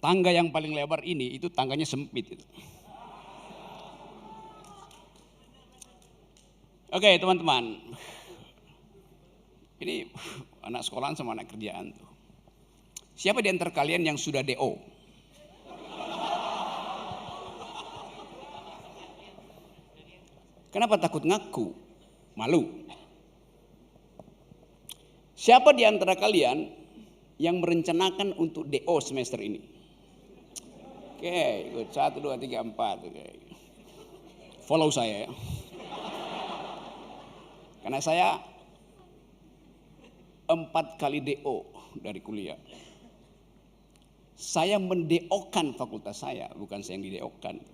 Tangga yang paling lebar ini itu tangganya sempit itu. Oke teman-teman, ini anak sekolahan sama anak kerjaan tuh. Siapa di antara kalian yang sudah DO? Kenapa takut ngaku? Malu. Siapa di antara kalian yang merencanakan untuk DO semester ini? Oke, ikut 1, 2, 3, 4. Oke. Follow saya ya. Karena saya 4 kali DO dari kuliah. Saya mendeokan fakultas saya, bukan saya yang dideokan.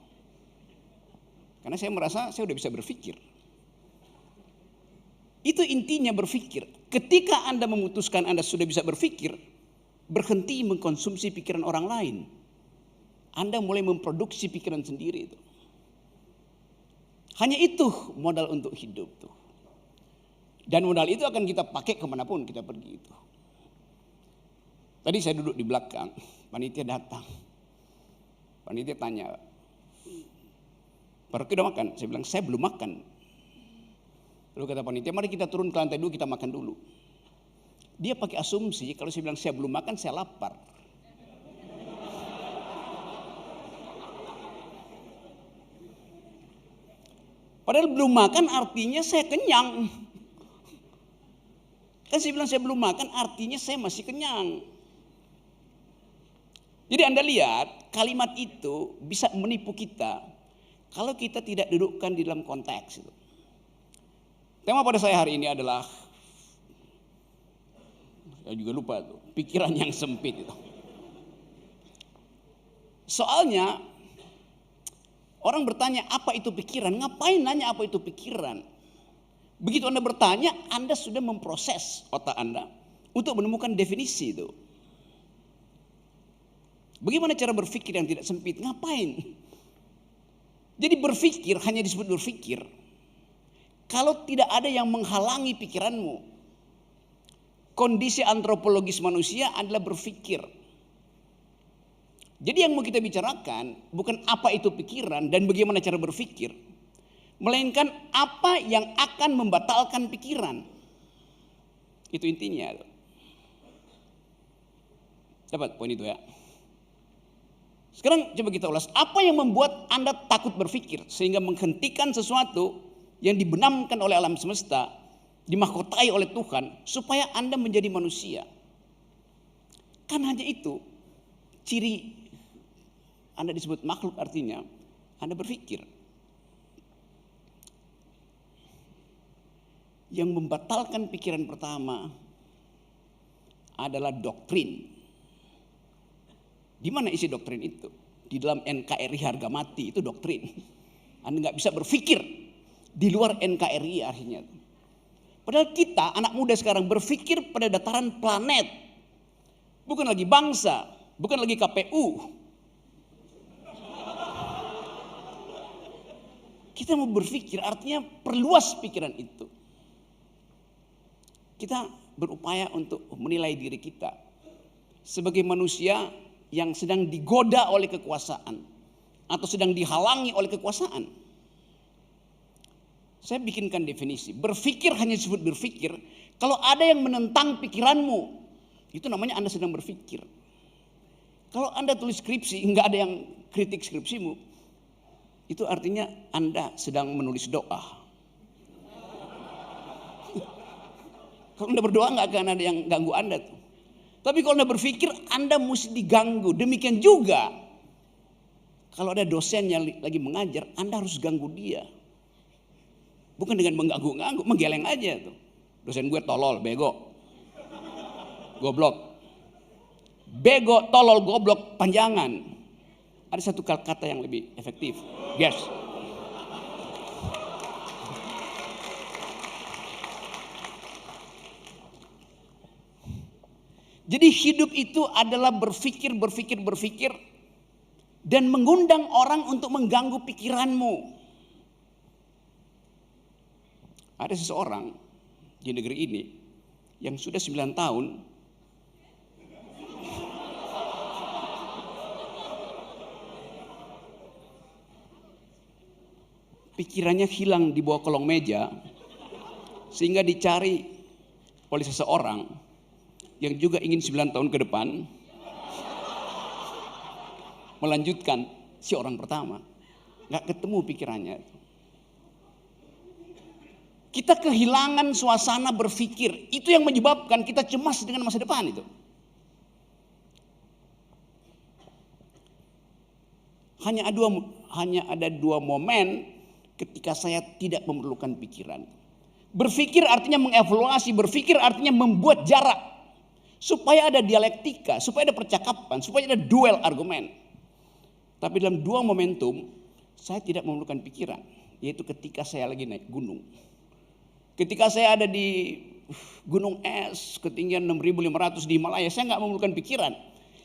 Karena saya merasa saya udah bisa berpikir. Itu intinya berpikir. Ketika Anda memutuskan Anda sudah bisa berpikir, berhenti mengkonsumsi pikiran orang lain. Anda mulai memproduksi pikiran sendiri itu. Hanya itu modal untuk hidup tuh. Dan modal itu akan kita pakai kemanapun kita pergi itu. Tadi saya duduk di belakang, panitia datang. Panitia tanya, "Pak Rocky udah makan?" Saya bilang, "Saya belum makan." Lalu kata panitia, "Mari kita turun ke lantai dulu, kita makan dulu." Dia pakai asumsi kalau saya bilang saya belum makan, saya lapar. Padahal belum makan artinya saya kenyang. Kan saya bilang saya belum makan artinya saya masih kenyang. Jadi Anda lihat kalimat itu bisa menipu kita kalau kita tidak dudukkan di dalam konteks itu. Tema pada saya hari ini adalah, saya juga lupa tuh, pikiran yang sempit itu. Soalnya orang bertanya apa itu pikiran, ngapain nanya apa itu pikiran? Begitu Anda bertanya, Anda sudah memproses otak Anda untuk menemukan definisi itu. Bagaimana cara berpikir yang tidak sempit? Ngapain? Jadi berpikir hanya disebut berpikir kalau tidak ada yang menghalangi pikiranmu. Kondisi antropologis manusia adalah berpikir. Jadi yang mau kita bicarakan bukan apa itu pikiran dan bagaimana cara berpikir, melainkan apa yang akan membatalkan pikiran. Itu intinya. Dapat poin itu ya. Sekarang coba kita ulas, apa yang membuat Anda takut berpikir sehingga menghentikan sesuatu yang dibenamkan oleh alam semesta, dimahkotai oleh Tuhan supaya Anda menjadi manusia. Kan hanya itu ciri Anda disebut makhluk, artinya Anda berpikir. Yang membatalkan pikiran pertama adalah doktrin. Di mana isi doktrin itu? Di dalam NKRI harga mati itu doktrin. Anda nggak bisa berpikir di luar NKRI akhirnya. Padahal kita anak muda sekarang berpikir pada dataran planet, bukan lagi bangsa, bukan lagi KPU. Kita mau berpikir artinya perluas pikiran itu. Kita berupaya untuk menilai diri kita sebagai manusia yang sedang digoda oleh kekuasaan atau sedang dihalangi oleh kekuasaan. Saya bikinkan definisi. Berpikir hanya disebut berpikir kalau ada yang menentang pikiranmu. Itu namanya Anda sedang berpikir. Kalau Anda tulis skripsi, nggak ada yang kritik skripsimu, itu artinya Anda sedang menulis doa. Kalau Anda berdoa nggak akan ada yang ganggu Anda tuh. Tapi kalau Anda berpikir, Anda mesti diganggu. Demikian juga kalau ada dosen yang lagi mengajar, Anda harus ganggu dia. Bukan dengan mengganggu-ganggu, menggeleng aja tuh. Dosen gue tolol, bego, goblok. Bego, tolol, goblok, panjangan. Ada satu kata yang lebih efektif. Yes. Jadi hidup itu adalah berpikir dan mengundang orang untuk mengganggu pikiranmu. Ada seseorang di negeri ini yang sudah 9 tahun pikirannya hilang di bawah kolong meja, sehingga dicari oleh seseorang yang juga ingin 9 tahun ke depan melanjutkan si orang pertama. Nggak ketemu pikirannya. Kita kehilangan suasana berpikir. Itu yang menyebabkan kita cemas dengan masa depan itu. Hanya ada dua momen ketika saya tidak memerlukan pikiran. Berpikir artinya mengevaluasi, berpikir artinya membuat jarak. Supaya ada dialektika, supaya ada percakapan, supaya ada duel argumen. Tapi dalam dua momentum, saya tidak memerlukan pikiran. Yaitu ketika saya lagi naik gunung. Ketika saya ada di gunung es, ketinggian 6.500 di Himalaya, saya nggak memerlukan pikiran.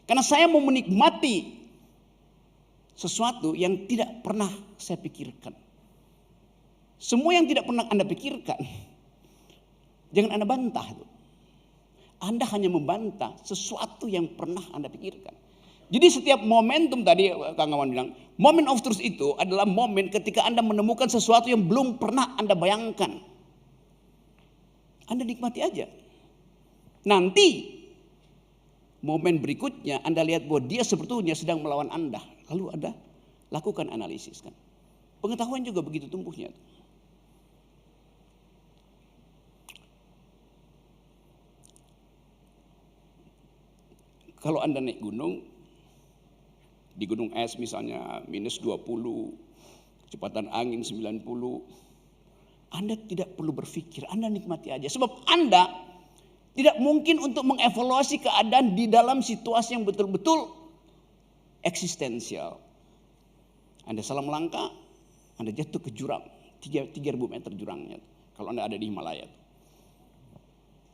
Karena saya mau menikmati sesuatu yang tidak pernah saya pikirkan. Semua yang tidak pernah Anda pikirkan, jangan Anda bantah. Anda hanya membantah sesuatu yang pernah Anda pikirkan. Jadi setiap momentum tadi Kang Awan bilang, moment of truth itu adalah momen ketika Anda menemukan sesuatu yang belum pernah Anda bayangkan. Anda nikmati aja. Nanti momen berikutnya Anda lihat bahwa dia sebetulnya sedang melawan Anda. Lalu Anda lakukan analisis kan. Pengetahuan juga begitu tumbuhnya. Kalau Anda naik gunung, di gunung es misalnya -20, kecepatan angin 90, Anda tidak perlu berpikir, Anda nikmati aja. Sebab Anda tidak mungkin untuk mengevaluasi keadaan di dalam situasi yang betul-betul eksistensial. Anda salah melangkah, Anda jatuh ke jurang, 3.000 meter jurangnya. Kalau Anda ada di Himalaya.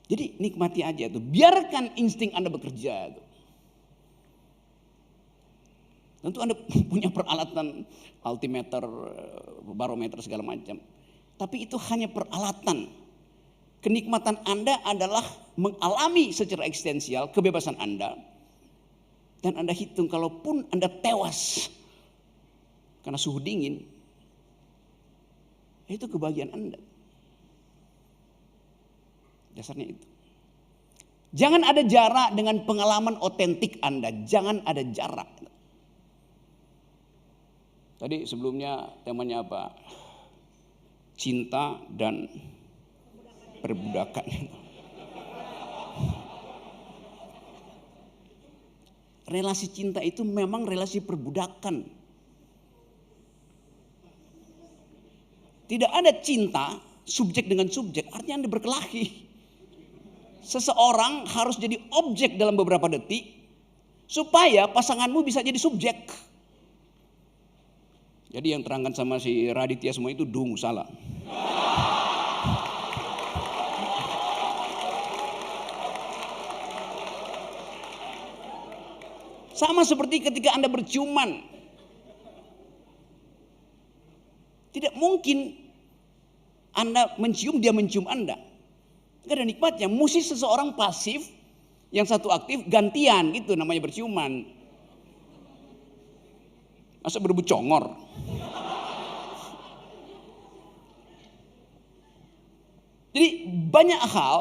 Jadi nikmati aja tuh, biarkan insting Anda bekerja tuh. Tentu Anda punya peralatan altimeter, barometer segala macam. Tapi itu hanya peralatan. Kenikmatan Anda adalah mengalami secara eksistensial kebebasan Anda. Dan Anda hitung kalaupun Anda tewas karena suhu dingin, itu kebahagiaan Anda. Dasarnya itu. Jangan ada jarak dengan pengalaman otentik Anda. Jangan ada jarak. Tadi sebelumnya temanya apa? Cinta dan perbudakan. Relasi cinta itu memang relasi perbudakan. Tidak ada cinta subjek dengan subjek, artinya Anda berkelahi. Seseorang harus jadi objek dalam beberapa detik supaya pasanganmu bisa jadi subjek. Jadi yang terangkan sama si Raditya semua itu dungu, salah. Sama seperti ketika Anda berciuman. Tidak mungkin Anda mencium, dia mencium Anda. Gak ada nikmatnya. Mesti seseorang pasif, yang satu aktif, gantian gitu namanya berciuman. Masa berebut congor. Jadi banyak hal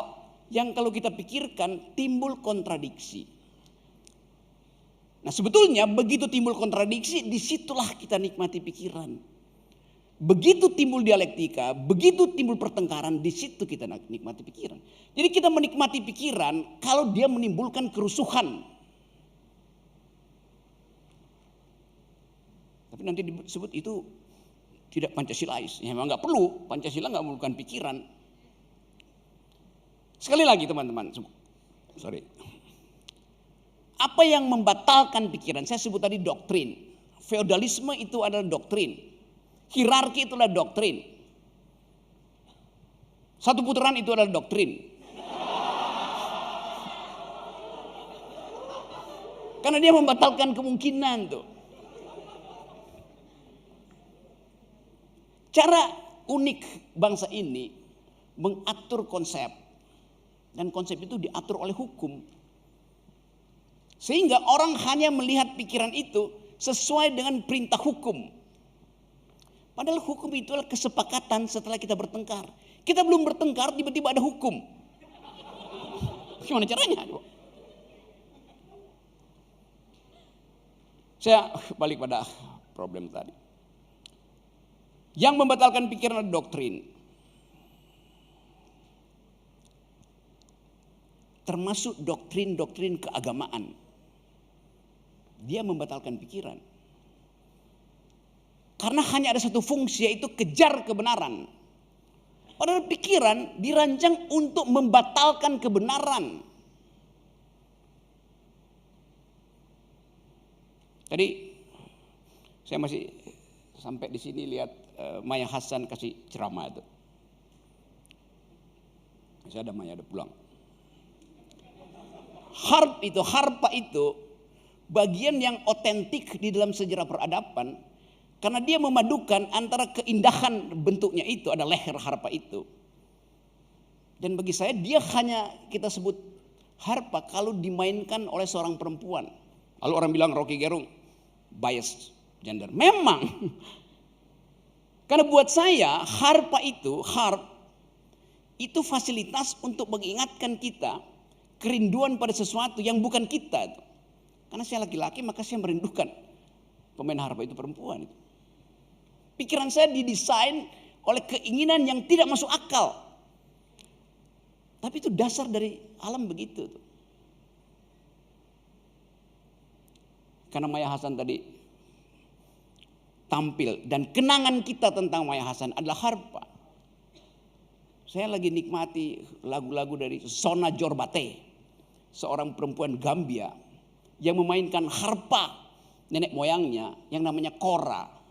yang kalau kita pikirkan timbul kontradiksi. Nah sebetulnya begitu timbul kontradiksi, disitulah kita nikmati pikiran. Begitu timbul dialektika, begitu timbul pertengkaran, di situ kita nikmati pikiran. Jadi kita menikmati pikiran kalau dia menimbulkan kerusuhan. Tapi nanti disebut itu tidak Pancasilais. Ya memang nggak perlu, Pancasila nggak memerlukan pikiran. Sekali lagi teman-teman, sorry. Apa yang membatalkan pikiran? Saya sebut tadi doktrin. Feodalisme itu adalah doktrin. Hierarki itulah doktrin. Satu putaran itu adalah doktrin. Karena dia membatalkan kemungkinan tuh. Cara unik bangsa ini mengatur konsep. Dan konsep itu diatur oleh hukum. Sehingga orang hanya melihat pikiran itu sesuai dengan perintah hukum. Padahal hukum itu adalah kesepakatan setelah kita bertengkar. Kita belum bertengkar, tiba-tiba ada hukum. Gimana caranya? Saya balik pada problem tadi. Yang membatalkan pikiran adalah doktrin. Termasuk doktrin-doktrin keagamaan. Dia membatalkan pikiran. Karena hanya ada satu fungsi, yaitu kejar kebenaran. Padahal pikiran dirancang untuk membatalkan kebenaran. Tadi saya masih sampai di sini lihat Maya Hasan kasih ceramah itu. Masih ada Maya, ada pulang. Harpa itu bagian yang otentik di dalam sejarah peradaban. Karena dia memadukan antara keindahan bentuknya itu, ada leher harpa itu. Dan bagi saya dia hanya kita sebut harpa kalau dimainkan oleh seorang perempuan. Lalu orang bilang Rocky Gerung bias gender. Memang. Karena buat saya harpa itu, itu fasilitas untuk mengingatkan kita kerinduan pada sesuatu yang bukan kita. Karena saya laki-laki maka saya merindukan pemain harpa itu perempuan itu. Pikiran saya didesain oleh keinginan yang tidak masuk akal. Tapi itu dasar dari alam begitu. Karena Maya Hasan tadi tampil. Dan kenangan kita tentang Maya Hasan adalah harpa. Saya lagi nikmati lagu-lagu dari Sona Jorbate. Seorang perempuan Gambia yang memainkan harpa nenek moyangnya yang namanya kora.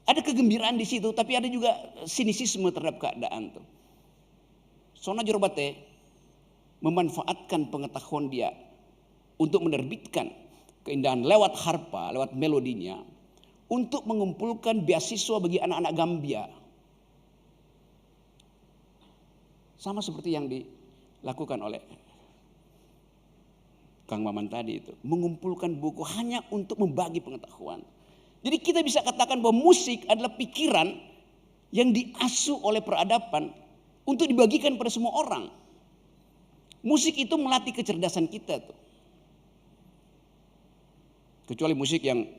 Ada kegembiraan di situ, tapi ada juga sinisisme terhadap keadaan tuh. Sona Jorbate memanfaatkan pengetahuan dia untuk menerbitkan keindahan lewat harpa, lewat melodinya, untuk mengumpulkan beasiswa bagi anak-anak Gambia. Sama seperti yang dilakukan oleh Kang Maman tadi itu, mengumpulkan buku hanya untuk membagi pengetahuan. Jadi kita bisa katakan bahwa musik adalah pikiran yang diasuh oleh peradaban untuk dibagikan pada semua orang. Musik itu melatih kecerdasan kita tuh. Kecuali musik yang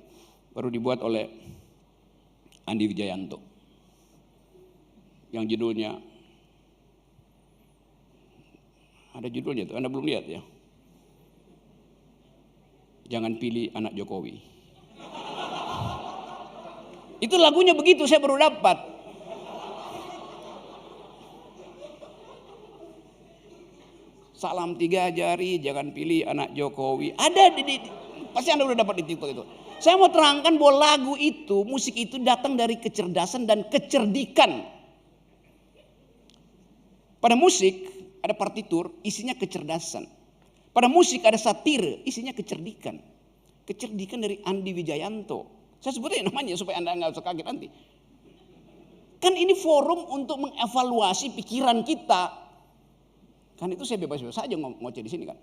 baru dibuat oleh Andi Wijayanto. Yang judulnya, ada judulnya tuh, Anda belum lihat ya? Jangan pilih anak Jokowi. Itu lagunya begitu, saya baru dapat. Salam 3 jari, jangan pilih anak Jokowi. Ada pasti Anda udah dapat di TikTok itu. Saya mau terangkan bahwa lagu itu, musik itu datang dari kecerdasan dan kecerdikan. Pada musik ada partitur, isinya kecerdasan. Pada musik ada satir, isinya kecerdikan. Kecerdikan dari Andi Wijayanto. Saya sebutnya namanya supaya Anda nggak usah kaget nanti. Kan ini forum untuk mengevaluasi pikiran kita. Kan itu saya bebas-bebas saja ngoceh di sini kan.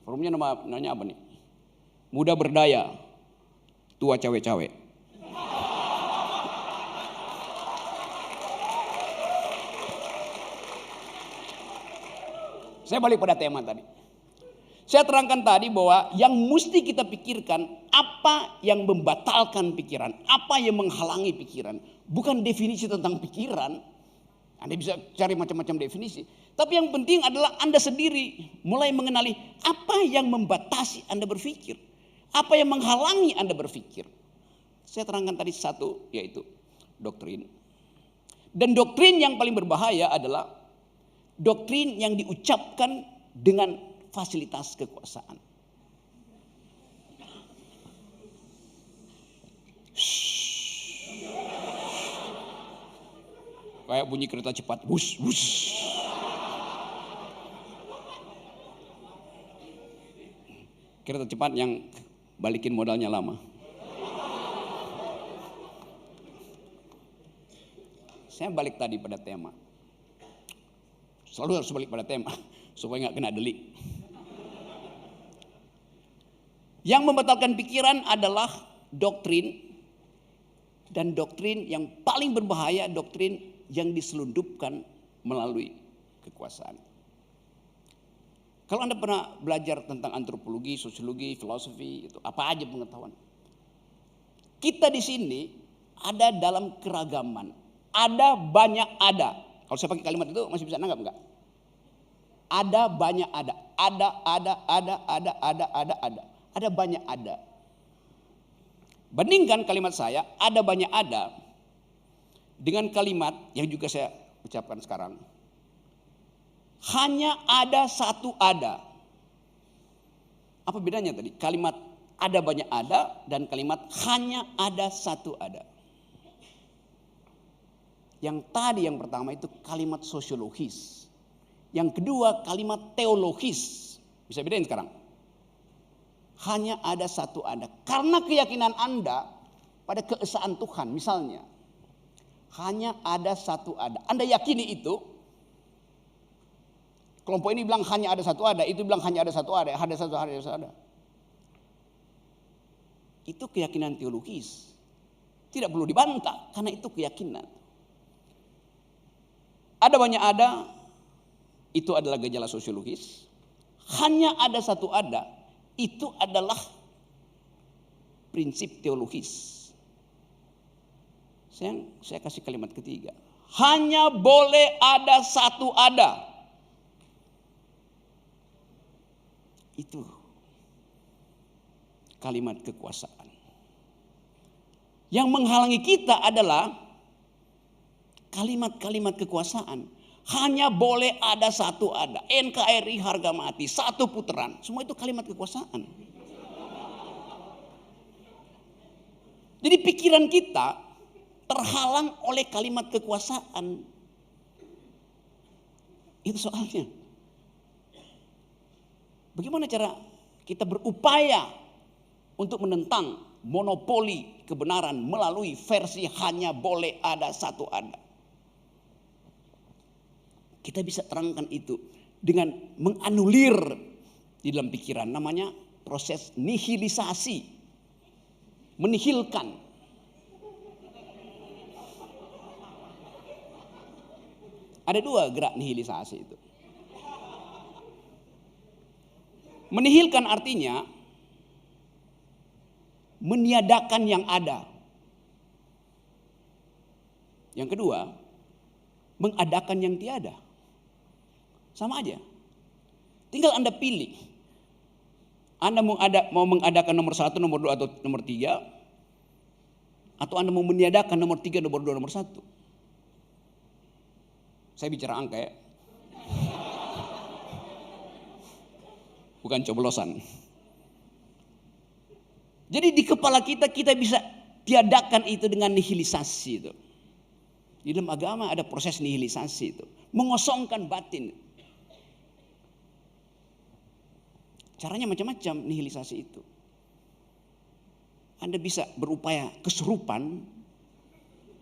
Forumnya namanya apa nih? Muda berdaya, tua cawe-cawe. Saya balik pada tema tadi. Saya terangkan tadi bahwa yang mesti kita pikirkan apa yang membatalkan pikiran, apa yang menghalangi pikiran. Bukan definisi tentang pikiran. Anda bisa cari macam-macam definisi. Tapi yang penting adalah Anda sendiri mulai mengenali apa yang membatasi Anda berpikir. Apa yang menghalangi Anda berpikir. Saya terangkan tadi satu, yaitu doktrin. Dan doktrin yang paling berbahaya adalah doktrin yang diucapkan dengan fasilitas kekuasaan. Kayak bunyi kereta cepat, wush, wush. Kereta cepat yang balikin modalnya lama. Saya balik tadi pada tema. Selalu harus balik pada tema supaya nggak kena delik. Yang membatalkan pikiran adalah doktrin, dan doktrin yang paling berbahaya doktrin yang diselundupkan melalui kekuasaan. Kalau Anda pernah belajar tentang antropologi, sosiologi, filosofi, itu apa aja pengetahuan. Kita di sini ada dalam keragaman. Ada banyak ada. Kalau saya pakai kalimat itu masih bisa nanggap enggak? Ada banyak ada. Ada. Ada banyak ada. Bandingkan kalimat saya, ada banyak ada, dengan kalimat yang juga saya ucapkan sekarang. Hanya ada satu ada. Apa bedanya tadi? Kalimat ada banyak ada dan kalimat hanya ada satu ada. Yang tadi yang pertama itu kalimat sosiologis. Yang kedua kalimat teologis. Bisa bedain sekarang? Hanya ada satu ada. Karena keyakinan Anda pada keesaan Tuhan misalnya. Hanya ada satu ada. Anda yakini itu. Kelompok ini bilang hanya ada satu ada. Itu bilang hanya ada satu ada. Ada satu ada. Itu keyakinan teologis. Tidak perlu dibantah. Karena itu keyakinan. Ada banyak ada. Itu adalah gejala sosiologis. Hanya ada satu ada. Itu adalah prinsip teologis. Saya kasih kalimat ketiga. Hanya boleh ada satu ada. Itu kalimat kekuasaan. Yang menghalangi kita adalah kalimat-kalimat kekuasaan. Hanya boleh ada satu ada. NKRI harga mati. Satu putaran. Semua itu kalimat kekuasaan. Jadi pikiran kita terhalang oleh kalimat kekuasaan. Itu soalnya. Bagaimana cara kita berupaya untuk menentang monopoli kebenaran melalui versi hanya boleh ada satu ada. Kita bisa terangkan itu dengan menganulir di dalam pikiran. Namanya proses nihilisasi. Menihilkan. Ada dua gerak nihilisasi itu. Menihilkan artinya meniadakan yang ada. Yang kedua, mengadakan yang tiada. Sama aja. Tinggal Anda pilih. Anda mau mengadakan nomor 1, nomor 2 atau nomor 3. Atau Anda mau meniadakan nomor 3, nomor 2, nomor 1. Saya bicara angka ya. Bukan coblosan. Jadi di kepala kita bisa tiadakan itu dengan nihilisasi itu. Di dalam agama ada proses nihilisasi itu. Mengosongkan batin. Caranya macam-macam nihilisasi itu. Anda bisa berupaya kesurupan.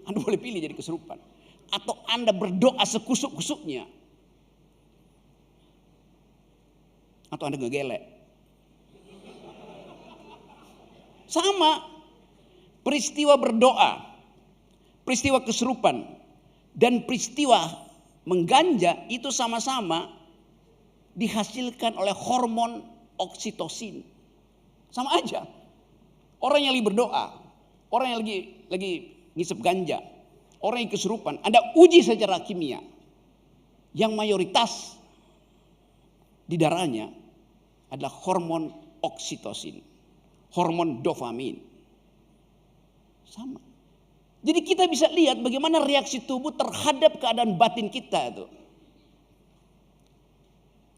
Anda boleh pilih jadi kesurupan. Atau Anda berdoa sekusuk-kusuknya. Atau Anda ngegelek. Sama. Peristiwa berdoa. Peristiwa kesurupan. Dan peristiwa mengganja itu sama-sama dihasilkan oleh hormon oksitosin. Sama aja. Orang yang lagi berdoa, orang yang lagi ngisep ganja, orang yang kesurupan, Anda uji secara kimia. Yang mayoritas di darahnya adalah hormon oksitosin, hormon dopamin. Sama. Jadi kita bisa lihat bagaimana reaksi tubuh terhadap keadaan batin kita itu.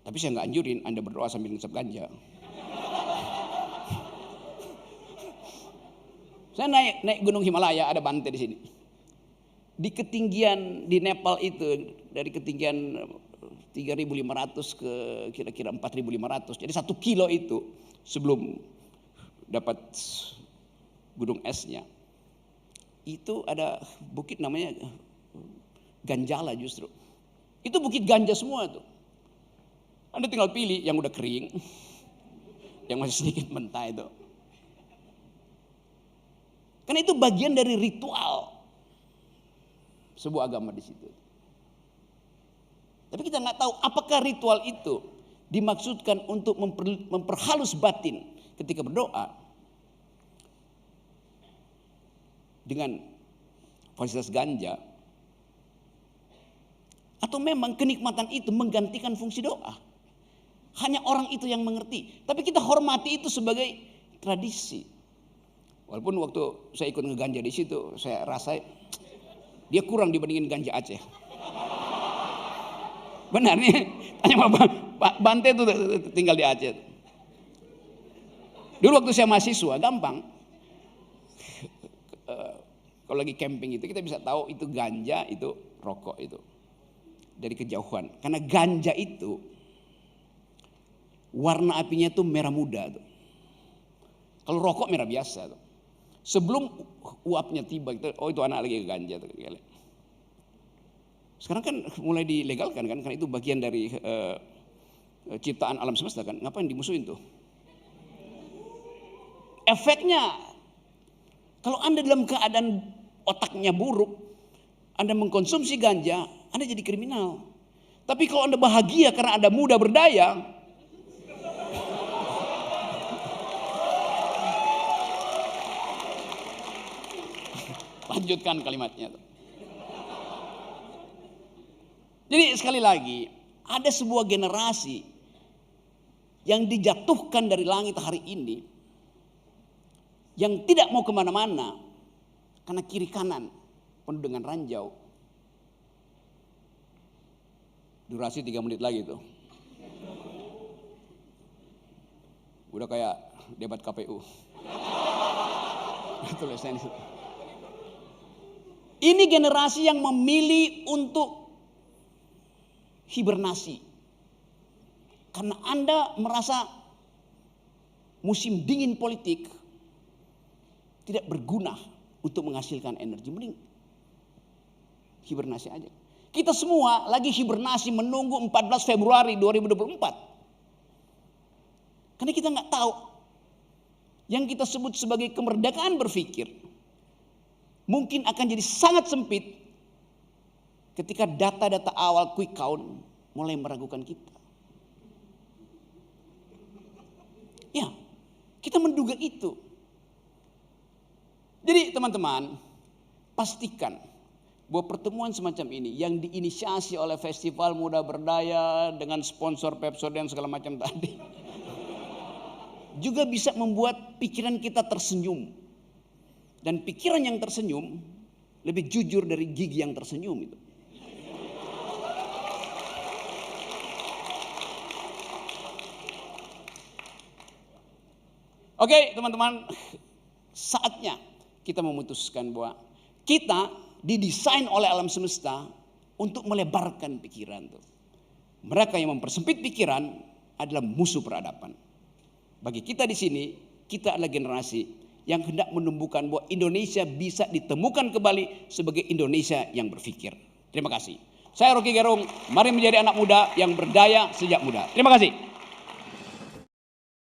Tapi saya nggak anjurin Anda berdoa sambil ngisep ganja. Saya naik gunung Himalaya, ada Bante di sini. Di ketinggian di Nepal itu dari ketinggian 3.500 ke kira-kira 4.500. Jadi 1 kilo itu sebelum dapat gunung esnya. Itu ada bukit namanya Ganjala justru. Itu bukit ganja semua tuh. Anda tinggal pilih yang udah kering, yang masih sedikit mentah itu. Karena itu bagian dari ritual sebuah agama di situ. Tapi kita nggak tahu apakah ritual itu dimaksudkan untuk memperhalus batin ketika berdoa dengan fasilitas ganja, atau memang kenikmatan itu menggantikan fungsi doa. Hanya orang itu yang mengerti. Tapi kita hormati itu sebagai tradisi. Walaupun waktu saya ikut ngeganja di situ, saya rasa dia kurang dibandingin ganja Aceh. Benar nih, tanya Pak Bante itu tinggal di Aceh. Dulu waktu saya mahasiswa gampang. Kalau lagi camping itu kita bisa tahu itu ganja, itu rokok itu dari kejauhan. Karena ganja itu warna apinya tuh merah muda tuh. Kalau rokok merah biasa tuh. Sebelum uapnya tiba, oh itu anak lagi ganja tuh. Sekarang kan mulai dilegalkan kan, karena itu bagian dari ciptaan alam semesta kan. Ngapain dimusuhin tuh? Efeknya, kalau Anda dalam keadaan otaknya buruk, Anda mengkonsumsi ganja, Anda jadi kriminal. Tapi kalau Anda bahagia karena Anda muda berdaya, lanjutkan kalimatnya. Jadi sekali lagi, ada sebuah generasi yang dijatuhkan dari langit hari ini, yang tidak mau kemana-mana karena kiri kanan penuh dengan ranjau. Durasi 3 menit lagi tuh. Udah kayak debat KPU. Tulisannya. Ini generasi yang memilih untuk hibernasi. Karena Anda merasa musim dingin politik tidak berguna untuk menghasilkan energi. Mending hibernasi aja. Kita semua lagi hibernasi menunggu 14 Februari 2024. Karena kita nggak tahu yang kita sebut sebagai kemerdekaan berpikir mungkin akan jadi sangat sempit ketika data-data awal quick count mulai meragukan kita. Ya, kita menduga itu. Jadi teman-teman, pastikan bahwa pertemuan semacam ini yang diinisiasi oleh Festival Muda Berdaya dengan sponsor Pepsodent dan segala macam tadi juga bisa membuat pikiran kita tersenyum. Dan pikiran yang tersenyum lebih jujur dari gigi yang tersenyum itu. Oke, teman-teman, saatnya kita memutuskan bahwa kita didesain oleh alam semesta untuk melebarkan pikiran tuh. Mereka yang mempersempit pikiran adalah musuh peradaban. Bagi kita di sini, kita adalah generasi yang hendak menumbuhkan bahwa Indonesia bisa ditemukan kembali sebagai Indonesia yang berpikir. Terima kasih. Saya Rocky Gerung, mari menjadi anak muda yang berdaya sejak muda. Terima kasih.